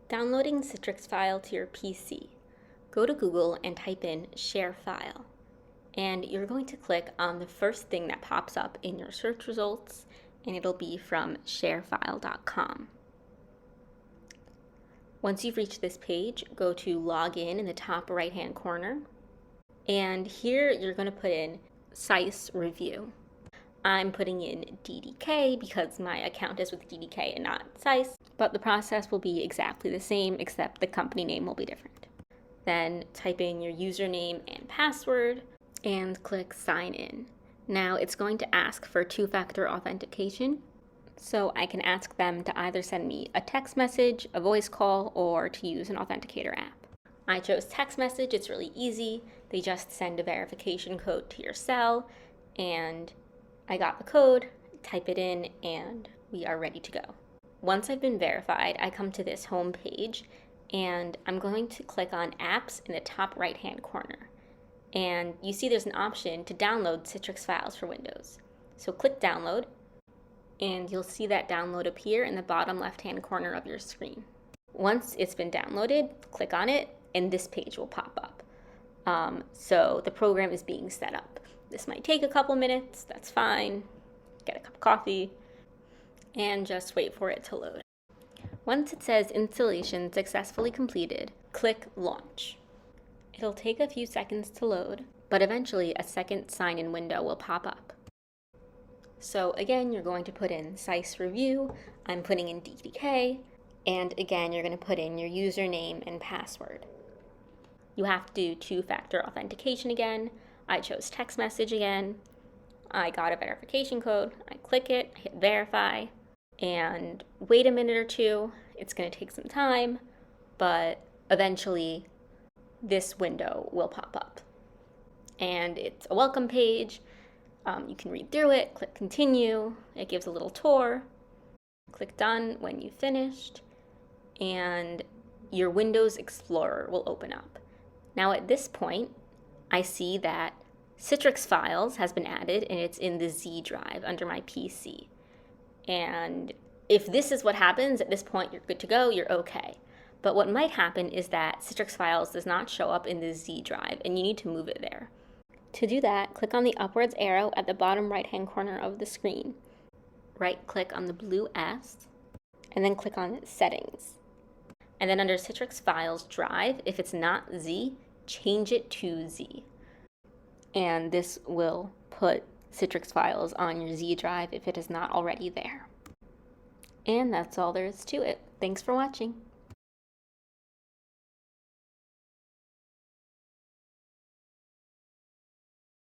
Downloading Citrix file to your PC. Go to Google and type in share file. And you're going to click on the first thing that pops up in your search results, and it'll be from sharefile.com. Once you've reached this page, go to login in the top right-hand corner. And here you're going to put in SICE review. I'm putting in DDK because my account is with DDK and not SICE, but the process will be exactly the same except the company name will be different. Then type in your username and password and click sign in. Now it's going to ask for two-factor authentication, so I can ask them to either send me a text message, a voice call, or to use an authenticator app. I chose text message. It's really easy. They just send a verification code to your cell, and I got the code, type it in, and we are ready to go. Once I've been verified, I come to this home page, and I'm going to click on Apps in the top right-hand corner. And you see there's an option to download Citrix files for Windows. So click Download, and you'll see that download appear in the bottom left-hand corner of your screen. Once it's been downloaded, click on it, and this page will pop up. So the program is being set up. This might take a couple minutes, that's fine. Get a cup of coffee, and just wait for it to load. Once it says installation successfully completed, click Launch. It'll take a few seconds to load, but eventually a second sign-in window will pop up. So again, you're going to put in SICE review, I'm putting in DDK, and again, you're going to put in your username and password. You have to do two-factor authentication again. I chose text message again. I got a verification code. I click it, I hit verify, and wait a minute or two. It's going to take some time, but eventually this window will pop up. And it's a welcome page. You can read through it, click continue. It gives a little tour. Click done when you've finished, and your Windows Explorer will open up. Now at this point, I see that Citrix Files has been added and it's in the Z drive under my PC. And if this is what happens, at this point you're good to go, you're okay. But what might happen is that Citrix Files does not show up in the Z drive and you need to move it there. To do that, click on the upwards arrow at the bottom right-hand corner of the screen. Right-click on the blue S and then click on Settings. And then under Citrix Files Drive, if it's not Z, change it to Z. And this will put Citrix Files on your Z drive if it is not already there. And that's all there is to it. Thanks for watching.